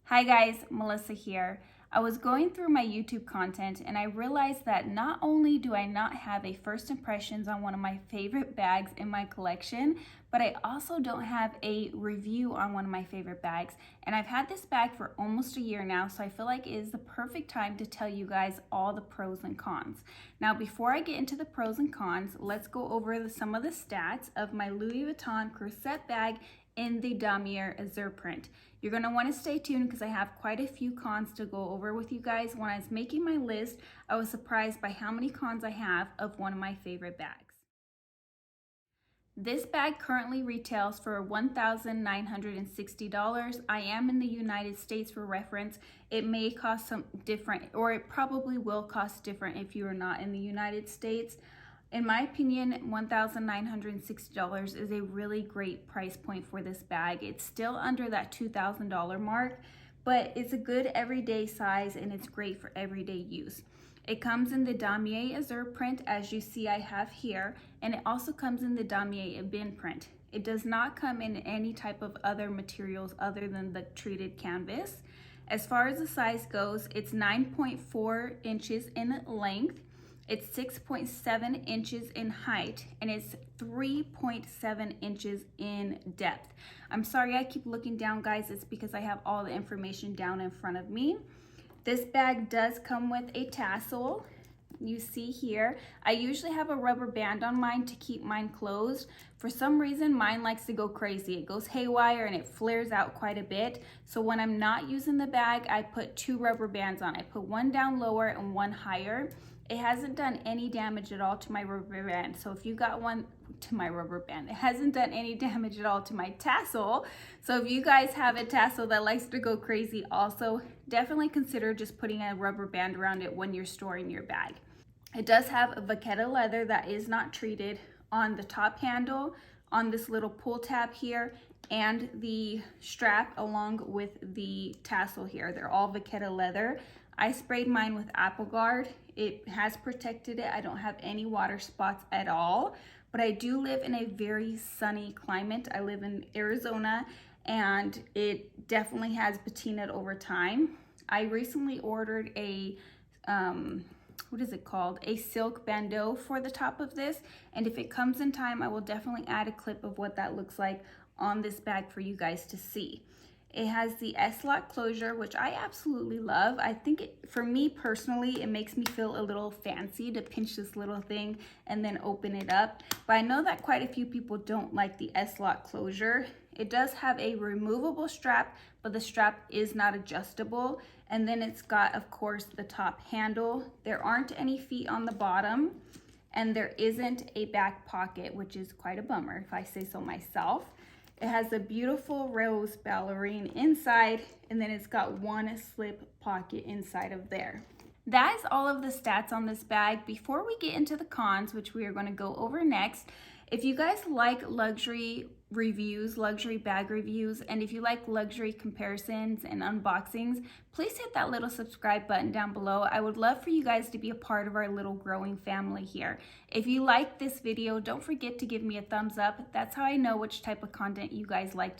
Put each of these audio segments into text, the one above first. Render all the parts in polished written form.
Hi guys, Melissa here. I was going through my YouTube content and I realized that not only do I not have a first impressions on one of my favorite bags in my collection, but I also don't have a review on one of my favorite bags. And I've had this bag for almost a year now, so I feel like it is the perfect time to tell you guys all the pros and cons. Now, before I get into the pros and cons, let's go over some of the stats of my Louis Vuitton Croisette bag in the Damier Azur print. You're going to want to stay tuned because I have quite a few cons to go over with you guys. When I was making my list, I was surprised by how many cons I have of one of my favorite bags. This bag currently retails for $1,960. I am in the United States for reference. It may cost some different, or it probably will cost different if you are not in the United States. In my opinion, $1,960 is a really great price point for this bag. It's still under that $2,000 mark, but it's a good everyday size and it's great for everyday use. It comes in the Damier Azur print, as you see I have here, and it also comes in the Damier Ebin print. It does not come in any type of other materials other than the treated canvas. As far as the size goes, it's 9.4 inches in length. It's 6.7 inches in height and it's 3.7 inches in depth. I'm sorry I keep looking down, guys. It's because I have all the information down in front of me. This bag does come with a tassel. You see here, I usually have a rubber band on mine to keep mine closed. For some reason, mine likes to go crazy. It goes haywire and it flares out quite a bit. So when I'm not using the bag, I put two rubber bands on. I put one down lower and one higher. It hasn't done any damage at all to my rubber band. So if you got one to my rubber band, it hasn't done any damage at all to my tassel. So if you guys have a tassel that likes to go crazy also, definitely consider just putting a rubber band around it when you're storing your bag. It does have a vachetta leather that is not treated on the top handle, on this little pull tab here, and the strap along with the tassel here. They're all vachetta leather. I sprayed mine with Apple Guard. It has protected it. I don't have any water spots at all, but I do live in a very sunny climate. I live in Arizona and it definitely has patinaed over time. I recently ordered a, what is it called? A silk bandeau for the top of this. And if it comes in time, I will definitely add a clip of what that looks like on this bag for you guys to see. It has the S-lock closure, which I absolutely love. I think for me personally, it makes me feel a little fancy to pinch this little thing and then open it up. But I know that quite a few people don't like the S-lock closure. It does have a removable strap, but the strap is not adjustable. And then it's got, of course, the top handle. There aren't any feet on the bottom, and there isn't a back pocket, which is quite a bummer if I say so myself. It has a beautiful rose ballerine inside, and then it's got one slip pocket inside of there. That is all of the stats on this bag. Before we get into the cons, which we are going to go over next, if you guys like luxury reviews, luxury bag reviews, and if you like luxury comparisons and unboxings, please hit that little subscribe button down below. I would love for you guys to be a part of our little growing family here. If you like this video, don't forget to give me a thumbs up. That's how I know which type of content you guys like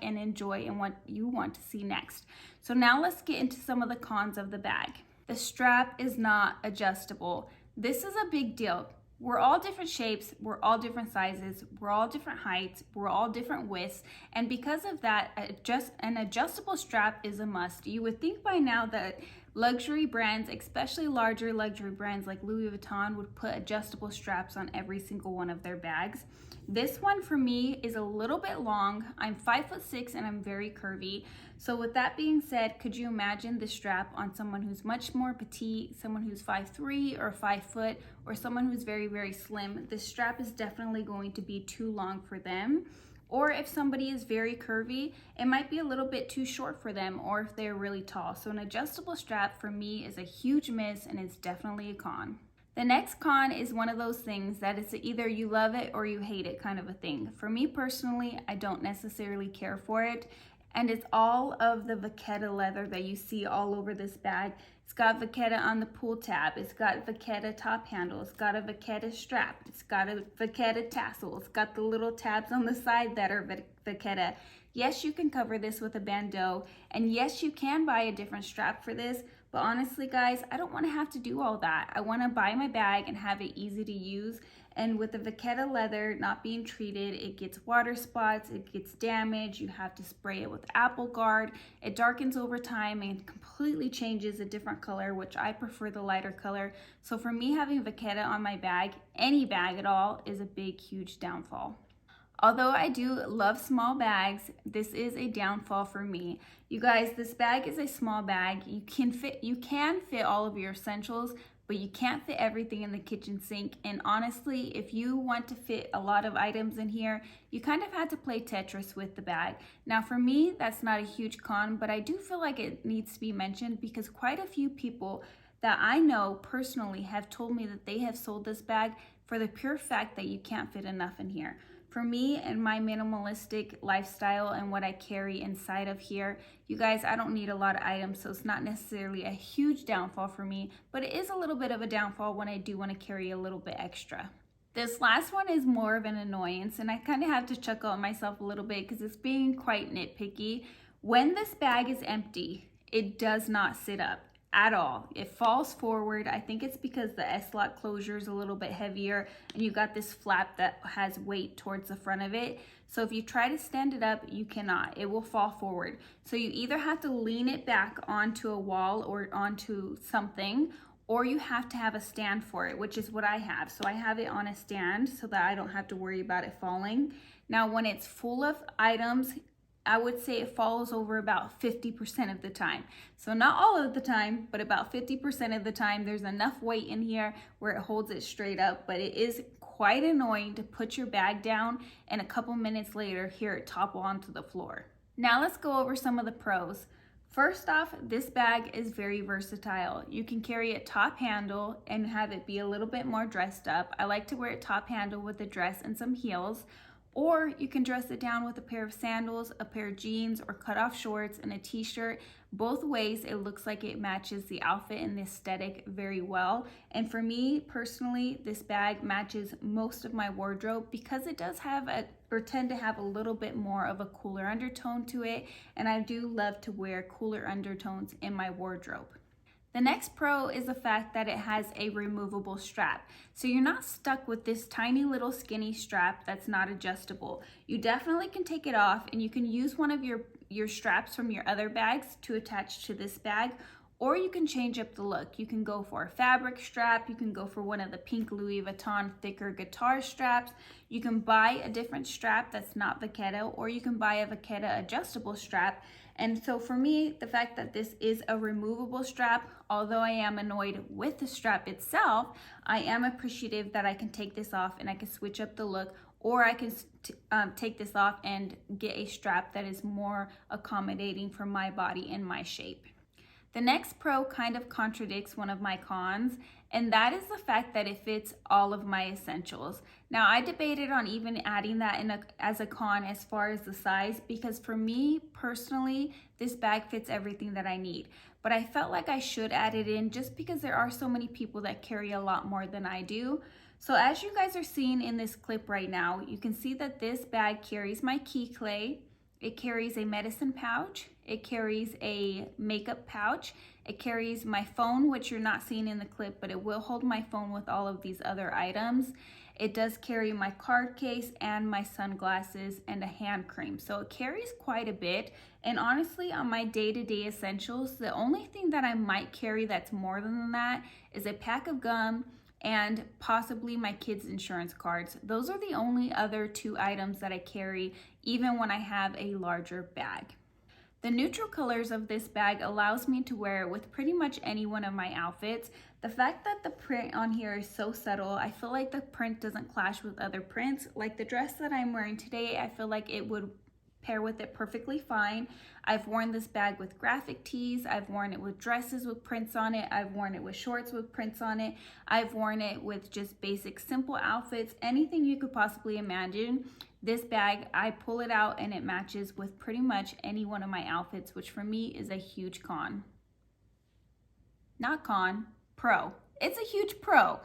and enjoy and what you want to see next. So now let's get into some of the cons of the bag. The strap is not adjustable. This is a big deal. We're all different shapes, we're all different sizes, we're all different heights, we're all different widths, and because of that, an adjustable strap is a must. You would think by now that luxury brands, especially larger luxury brands like Louis Vuitton, would put adjustable straps on every single one of their bags. This one for me is a little bit long. I'm 5'6" and I'm very curvy. So with that being said, could you imagine the strap on someone who's much more petite, someone who's 5'3" or 5 foot, or someone who's very, very slim? This strap is definitely going to be too long for them. Or if somebody is very curvy, it might be a little bit too short for them, or if they're really tall. So an adjustable strap for me is a huge miss and it's definitely a con. The next con is one of those things that it's either you love it or you hate it kind of a thing. For me personally, I don't necessarily care for it. And it's all of the vachetta leather that you see all over this bag. It's got vachetta on the pull tab. It's got vachetta top handle. It's got a vachetta strap. It's got a vachetta tassel. It's got the little tabs on the side that are vachetta. Yes, you can cover this with a bandeau, and yes, you can buy a different strap for this, but honestly guys, I don't want to have to do all that. I want to buy my bag and have it easy to use. And with the vachetta leather not being treated, it gets water spots, it gets damaged, you have to spray it with Apple Guard, it darkens over time and completely changes a different color, which I prefer the lighter color. So for me, having vachetta on my bag, any bag at all, is a big, huge downfall. Although I do love small bags, this is a downfall for me. You guys, this bag is a small bag. You can fit all of your essentials, but you can't fit everything in the kitchen sink. And honestly, if you want to fit a lot of items in here, you kind of had to play Tetris with the bag. Now for me, that's not a huge con, but I do feel like it needs to be mentioned because quite a few people that I know personally have told me that they have sold this bag for the pure fact that you can't fit enough in here. For me and my minimalistic lifestyle and what I carry inside of here, you guys, I don't need a lot of items, so it's not necessarily a huge downfall for me, but it is a little bit of a downfall when I do want to carry a little bit extra. This last one is more of an annoyance, and I kind of have to chuckle at myself a little bit because it's being quite nitpicky. When this bag is empty, it does not sit up at all. It falls forward. I think it's because the S-lock closure is a little bit heavier and you got this flap that has weight towards the front of it. So if you try to stand it up, you cannot. It will fall forward. So you either have to lean it back onto a wall or onto something, or you have to have a stand for it, which is what I have. So I have it on a stand so that I don't have to worry about it falling. Now when it's full of items, I would say it falls over about 50% of the time. So not all of the time, but about 50% of the time, there's enough weight in here where it holds it straight up, but it is quite annoying to put your bag down and a couple minutes later hear it topple onto the floor. Now let's go over some of the pros. First off, this bag is very versatile. You can carry it top handle and have it be a little bit more dressed up. I like to wear it top handle with a dress and some heels. Or you can dress it down with a pair of sandals, a pair of jeans, or cut off shorts and a t-shirt. Both ways, it looks like it matches the outfit and the aesthetic very well. And for me personally, this bag matches most of my wardrobe because it does have tend to have a little bit more of a cooler undertone to it. And I do love to wear cooler undertones in my wardrobe. The next pro is the fact that it has a removable strap. So you're not stuck with this tiny little skinny strap that's not adjustable. You definitely can take it off and you can use one of your straps from your other bags to attach to this bag, or you can change up the look. You can go for a fabric strap, you can go for one of the pink Louis Vuitton thicker guitar straps, you can buy a different strap that's not vachetta, or you can buy a vachetta adjustable strap. And so for me, the fact that this is a removable strap, although I am annoyed with the strap itself, I am appreciative that I can take this off and I can switch up the look, or I can take this off and get a strap that is more accommodating for my body and my shape. The next pro kind of contradicts one of my cons, and that is the fact that it fits all of my essentials. Now, I debated on even adding that as a con as far as the size, because for me personally, this bag fits everything that I need. But I felt like I should add it in just because there are so many people that carry a lot more than I do. So as you guys are seeing in this clip right now, you can see that this bag carries my key clay. It carries a medicine pouch, it carries a makeup pouch, it carries my phone, which you're not seeing in the clip, but it will hold my phone with all of these other items. It does carry my card case and my sunglasses and a hand cream. So it carries quite a bit. And honestly, on my day-to-day essentials, the only thing that I might carry that's more than that is a pack of gum and possibly my kids' insurance cards. Those are the only other two items that I carry, even when I have a larger bag. The neutral colors of this bag allows me to wear it with pretty much any one of my outfits. The fact that the print on here is so subtle, I feel like the print doesn't clash with other prints. Like the dress that I'm wearing today, I feel like it would pair with it perfectly fine. I've worn this bag with graphic tees, I've worn it with dresses with prints on it, I've worn it with shorts with prints on it, I've worn it with just basic simple outfits, anything you could possibly imagine. This bag, I pull it out and it matches with pretty much any one of my outfits, which for me is a huge con. Not con, pro. It's a huge pro.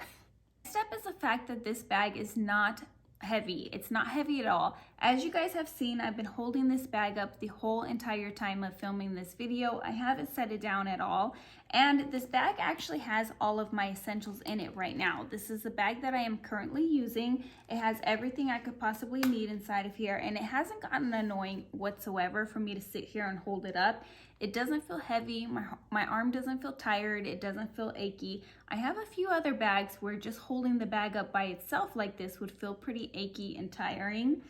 Next up is the fact that this bag is not heavy. It's not heavy at all. As you guys have seen, I've been holding this bag up the whole entire time of filming this video. I haven't set it down at all. And this bag actually has all of my essentials in it right now. This is the bag that I am currently using. It has everything I could possibly need inside of here, and it hasn't gotten annoying whatsoever for me to sit here and hold it up. It doesn't feel heavy, my arm doesn't feel tired, it doesn't feel achy. I have a few other bags where just holding the bag up by itself like this would feel pretty achy and tiring.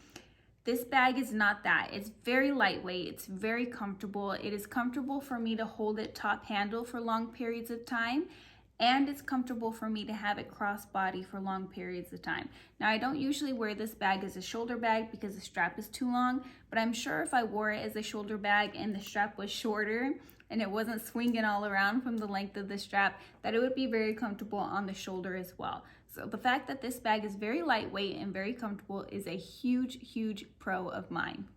This bag is not that. It's very lightweight, it's very comfortable. It is comfortable for me to hold it top handle for long periods of time, and it's comfortable for me to have it crossbody for long periods of time. Now, I don't usually wear this bag as a shoulder bag because the strap is too long, but I'm sure if I wore it as a shoulder bag and the strap was shorter and it wasn't swinging all around from the length of the strap, that it would be very comfortable on the shoulder as well. So the fact that this bag is very lightweight and very comfortable is a huge, huge pro of mine.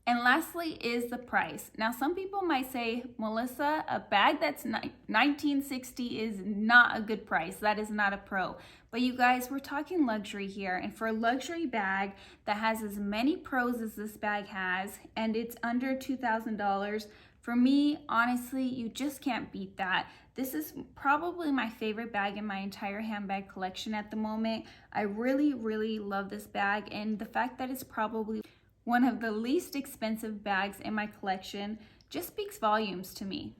And lastly is the price. Now, some people might say, Melissa, a bag that's $19.60 is not a good price. That is not a pro. But you guys, we're talking luxury here. And for a luxury bag that has as many pros as this bag has, and it's under $2,000, for me, honestly, you just can't beat that. This is probably my favorite bag in my entire handbag collection at the moment. I really, really love this bag, and the fact that it's probably one of the least expensive bags in my collection just speaks volumes to me.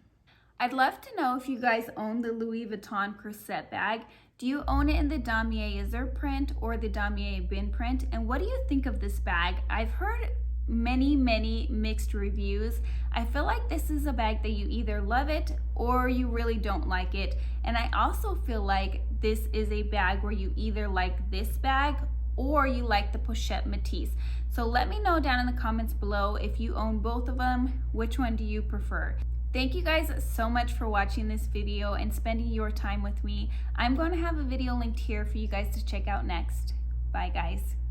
I'd love to know if you guys own the Louis Vuitton Croisette bag. Do you own it in the Damier Azur print or the Damier bin print? And what do you think of this bag? I've heard many mixed reviews. I feel like this is a bag that you either love it or you really don't like it. And I also feel like this is a bag where you either like this bag or you like the Pochette Métis. So let me know down in the comments below if you own both of them, which one do you prefer? Thank you guys so much for watching this video and spending your time with me. I'm going to have a video linked here for you guys to check out next. Bye guys.